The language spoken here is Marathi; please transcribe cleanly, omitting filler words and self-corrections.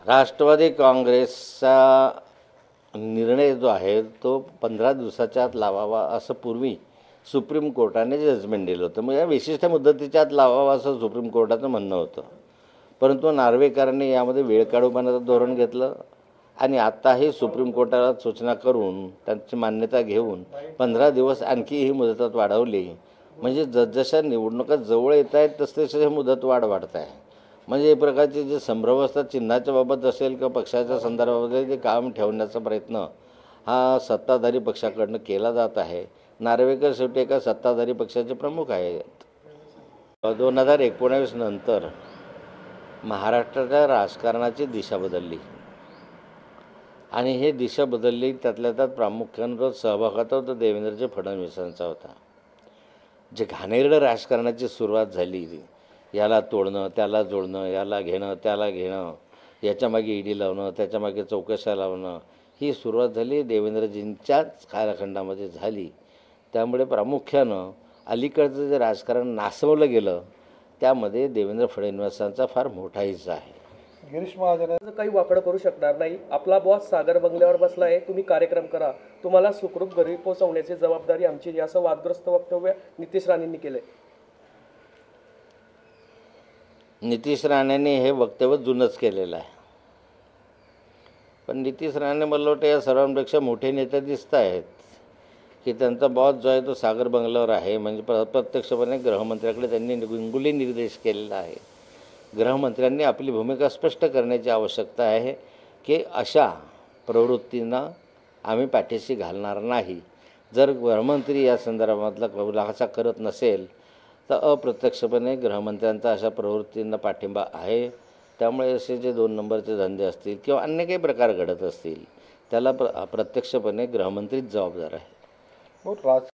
राष्ट्रवादी काँग्रेसचा निर्णय जो आहे तो 15 दिवसाच्या आत लावावा असं पूर्वी सुप्रीम कोर्टाने जजमेंट दिलं होतं. म्हणजे विशिष्ट मुदतीच्या आत लावावा असं सुप्रीम कोर्टाचं म्हणणं होतं. परंतु नार्वेकरांनी यामध्ये वेळ काढूपणाचं धोरण घेतलं आणि आत्ताही सुप्रीम कोर्टाला सूचना करून त्यांची मान्यता घेऊन 15 दिवस आणखी ही मुदत वाढवली. म्हणजे जसजशा निवडणुका जवळ येत आहेत तसतसे मुदत वाढत आहे. म्हणजे एक प्रकारचे जे संभ्रम चिन्हाच्या बाबत असेल किंवा पक्षाच्या संदर्भामध्ये ते काम ठेवण्याचा प्रयत्न हा सत्ताधारी पक्षाकडनं केला जात आहे. नार्वेकर शेवटी एका सत्ताधारी पक्षाचे प्रमुख आहेत. 2019 नंतर महाराष्ट्राच्या राजकारणाची दिशा बदलली आणि हे दिशा बदलली त्यातल्या त्यात प्रामुख्यानं जो सहभाग होता तो देवेंद्रजी फडणवीसांचा होता. जे घाणेरडं राजकारणाची सुरुवात झाली, याला तोडणं त्याला जोडणं, याला घेणं त्याला घेणं, याच्यामागे ईडी लावणं त्याच्यामागे चौकशा लावणं, ही सुरुवात झाली देवेंद्रजींच्याच कालखंडामध्ये झाली. त्यामुळे प्रामुख्यानं अलीकडचं जे राजकारण नासवलं गेलं त्यामध्ये देवेंद्र फडणवीसांचा फार मोठा हिस्सा आहे. गिरीश महाजन काही वाकडं करू शकणार नाही. आपला बॉस सागर बंगल्यावर बसला आहे, तुम्ही कार्यक्रम करा, तुम्हाला सुखरूप घरी पोहोचवण्याची जबाबदारी आमची, असं वादग्रस्त वक्तव्य नितीश राणेंनी केलंय. नितीश राणेंनी हे वक्तव्य जुनंच केलेलं आहे. पण नितीश राणे मला वाटतं या सर्वांपेक्षा मोठे नेते दिसत आहेत की त्यांचा बॉस जो आहे तो सागर बंगल्यावर आहे. म्हणजे प्रत्यक्षपणे गृहमंत्र्याकडे त्यांनी गुंगुली निर्देश केलेला आहे. गृहमंत्र्यांनी आपली भूमिका स्पष्ट करण्याची आवश्यकता आहे की अशा प्रवृत्तींना आम्ही पाठीशी घालणार नाही. जर गृहमंत्री या संदर्भातला खुलासा करत नसेल तर अप्रत्यक्षपणे गृहमंत्र्यांचा अशा प्रवृत्तींना पाठिंबा आहे. त्यामुळे असे जे 2 नंबरचे धंदे असतील किंवा अन्य काही प्रकार घडत असतील त्याला प्रत्यक्षपणे गृहमंत्रीच जबाबदार आहे.